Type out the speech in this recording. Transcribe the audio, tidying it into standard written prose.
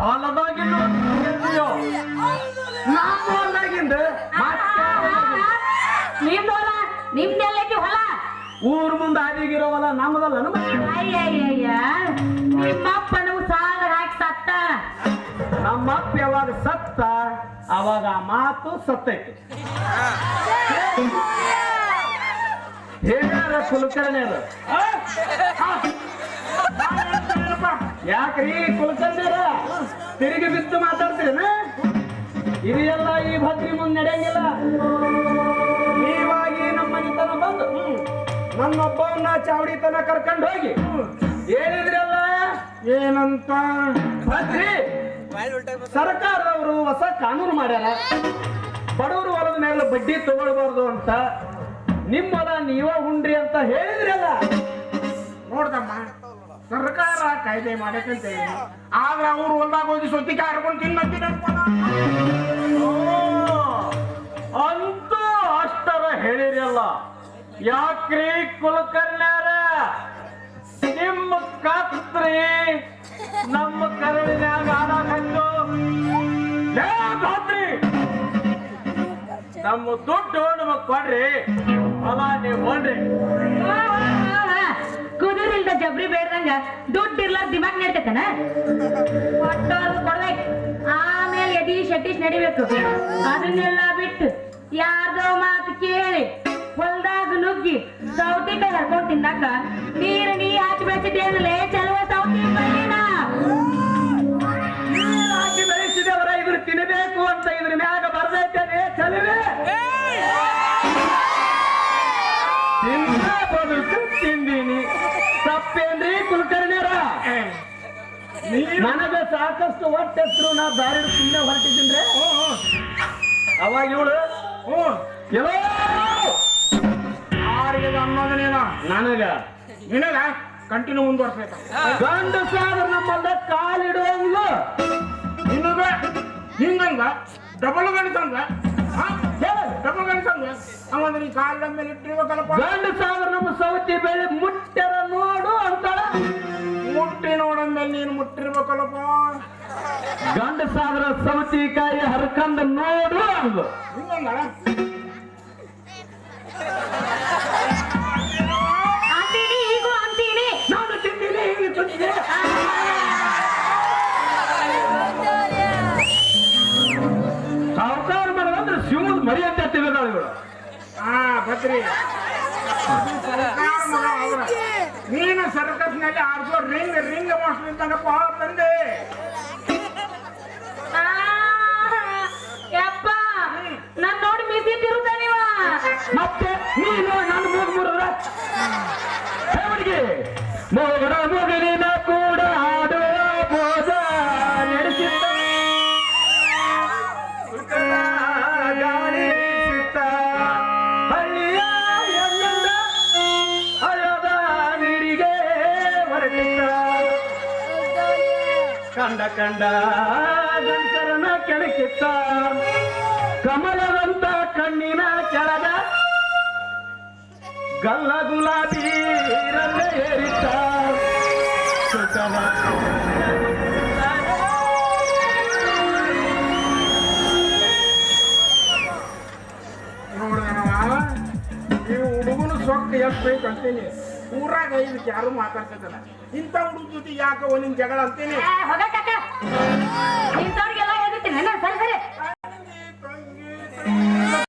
ಹೊಲದಾಗಿಂದ ನಮ್ಮ ಹೊಲದಾಗಿಂದ ನಿಮ್ದು ಹೊಲ ನಿಮ್ದೆಲ್ಲೈತಿ ಹೊಲ ಊರ್ ಮುಂದೆ ಹಾದಿಗಿರೋ ಹೊಲ ನಮ್ಮದಲ್ಲ ಅಯ್ಯಯ್ಯ ನಿಮ್ಮಪ್ಪ ನಮ್ಗೆ ಸಾಲ ಹಾಕಿ ಸತ್ತ ನಮ್ಮಪ್ಪ ಯಾವಾಗ ಸತ್ತ ಅವಾಗ ಆ ಮಾತು ಸತ್ತೈತಿ ಹೇಳ್ಯಾರ ಕುಲಕರ್ಣಿಯರು ಯಾಕ್ರಿ ಕುಲಕರ್ಣಿಯರ ತಿರುಗಿ ಬಿದ್ದು ಮಾತಾಡ್ತೀರೇನ ಇದೆಲ್ಲ ಈ ಭದ್ರಿ ಮುಂದೆ ನಡೆಯಂಗಿಲ್ಲ ನೀವಾಗಿ ನಮ್ಮ ಮನೆತನ ಬಂದು ನನ್ನೊಬ್ಬವನ್ನ ಚಾವಡಿತನ ಕರ್ಕೊಂಡು ಹೋಗಿ ಹೇಳಿದ್ರಲ್ಲ ಏನಂತ ಭದ್ರಿ ಸರ್ಕಾರದವರು ಹೊಸ ಕಾನೂನು ಮಾಡ್ಯಾರ ಬಡವರು ಹೊಲದ ಮೇಲೆ ಬಡ್ಡಿ ತಗೊಳ್ಬಾರ್ದು ಅಂತ ನಿಮ್ಮ ಹೊಲ ನೀವ ಉಂಡ್ರಿ ಅಂತ ಹೇಳಿದ್ರಲ್ಲ ನೋಡ್ದಮ್ಮ ಸರ್ಕಾರ ಕಾಯ್ದೆ ಮಾಡಕ್ಕಂತ ಆದ್ರೆ ಅವ್ರು ಹೊಲ್ದಾಗ ಹೋಗಿ ಸೊತ್ತಿಗೆ ಹಾರ್ಕೊಂಡು ತಿನ್ನಂತೀನಿ ಅಂತೂ ಅಷ್ಟರ ಹೇಳಿರಲ್ಲ ಯಾಕ್ರಿ ಕುಲಕರ್ಣ್ಯಾರ ನಿಮ್ಮ ಕತ್ರಿ ನಮ್ಮ ಕರಳಿನ್ಯಾಗ ಆಡಾಕಂಡು ಭದ್ರಿ ನಮ್ಮ ದುಡ್ಡು ನಮಗ್ ಕೊಡ್ರಿ ಹೊಲ ನೀವು ಹೊಂಡ್ರಿ ಕುದುರಿಲ್ದ ಜಬ್ರಿ ಬೇಡ್ದಂಗ ದುಡ್ಡು ಇರ್ಲಾರ ದಿಮಾಗ್ ನಡ್ತೈತನ ಕೊಡ್ಬೇಕು ಆಮೇಲೆ ಯದೀಶ್ ಯತೀಶ್ ನಡಿಬೇಕು ಅದನ್ನೆಲ್ಲ ಬಿಟ್ಟು ಯಾರ್ದೋ ಮಾತು ಕೇಳಿ ಹೊಲ್ದಾಗ ನುಗ್ಗಿ ಸೌತೆಕಾಯಿ ಹರ್ಕೊಂಡ್ ತಿನ್ನಾಕ ನೀ ಹಾಕಿ ಬೆಳೆಸಿದ್ದೇನಲ್ಲೇ ಚಲುವ ಸೌತೆಕಾಯಿನ ಹಾಕಿ ಬೆಳೆಸಿದವರ ಇದ್ರ ತಿನ್ನಬೇಕು ಅಂತ ಇದ್ರ ಮ್ಯಾಗ ಬರ್ದೈತೇನೆ ಚಲುವೆ ತಿಂದೀನಿ ತಪ್ಪೇನ್ರಿ ಕುಲಕರ್ಣಿಯರ ನನಗ ಸಾಕಷ್ಟು ಹೊಟ್ಟೆಸ್ರು ನಾ ದಾರಿ ಸುಮ್ಮನೆ ಹೊರಟಿದ್ದೀನ್ರಿ ಅವಾಗ ಇವಳು ಎಲ್ಲೋ ಯಾರಿಗೆ ಅನ್ನೋದು ನೀನು ನನಗ ನಿನಗ ಕಂಟಿನ್ಯೂ ಮುಂದುವರ್ಸ್ಬೇಕ ಗಂಡು ಸಾದ್ರ ನಮ್ಮಲ್ಲ ಕಾಲಿಡುವಂಗ ನಿನಗ ಹಿಂಗಂಗ ಡಬಲ್ ಗಣಿಸಂಗ ಡಬಲ್ ಗಣಿಸಂಗ ಹಂಗಂದ್ರೆ ಈ ಕಾಲ ಮೇಲೆ ಇಟ್ಟಿರ್ಬೇಕಲ್ಲಪ್ಪ ಗಂಡು ಸಾದ್ರ ನಮ್ಮ ಸೌತಿ ಬೆಳೆ ಮುಟ್ಟರ ನೋಡು ಅಂತಾಳ ಮುಟ್ಟಿ ನೋಡಂದ್ಮೇಲೆ ನೀನು ಮುಟ್ಟಿರ್ಬೇಕಲ್ಲಪ್ಪ ಗಂಡು ಸಾದ್ರ ಸೌತಿಕಾಯಿ ಹರ್ಕಂಡ್ ನೋಡು ಅಂದ್ಲು ಹಿಂಗಂಗಳ ಅಂತೀನಿ ಈಗೂ ಅಂತೀನಿ ನಾನು ತಿಂತೀನಿ ಹೀಗೆ ತಿಂತೀನಿ ಸಾವುಕಾರ ಮಾಡೋದಂದ್ರೆ ಶಿವದ ಮರಿ ಅಂತ ತಿಳಿದಾಳ ಇವಳು ಭದ್ರಿ ನೀನು ಸರ್ಕಸ್ನಲ್ಲಿ ಆಡ್ಸೋ ರಿಂಗ್ ರಿಂಗ್ ಮಾಸ್ಟರ್ ಇದ್ದಾನಪ್ಪ ತಂದೆ ಯಪ್ಪ ನಾನ್ ನೋಡಿ ಮಿಸಿ ತಿರುತ್ತ ನೀವ ಮತ್ತೆ ನೀನು ನಾನು ಮೂಗುರ ಹುಡುಗಿ ಮೋಗರ ಮಗನಿನ ಕೂಡ ಆಡುವ ಬೋಧ ನಡೆಸಿದ್ದ ಗಾಳಿ ಸಿತ್ತ ಹಳ್ಳಿಯ ಎಲ್ಲೆಲ್ಲ ಹಳದ ನೀರಿಗೆ ಹೊರಟಿದ್ದ ಕಂಡ ಕಂಡ ಗಂಟರನ ಕೆಳಕಿತ್ತ ಕಮಲದಂತ ಕಣ್ಣಿನ ಕೆಳಗ ಗಲ್ಲ ಗುಲಾಬಿ ರಂಗ ಏರಿತ್ತ ನೋಡ್ದನವ ನೀವು ಹುಡುಗನು ಸೊಕ್ಕ ಎಷ್ಟು ಬೇಕು ಅಂತೀನಿ ಊರಾಗ ಇದಕ್ಕೆ ಯಾರು ಮಾತಾಡ್ತಿದ್ದಲ್ಲ ಇಂಥ ಹುಡುಗ ಜೊತೆ ಯಾಕೆ ಒಂದಿನ ಜಗಳ ಅಂತೀನಿ ಹೋಗ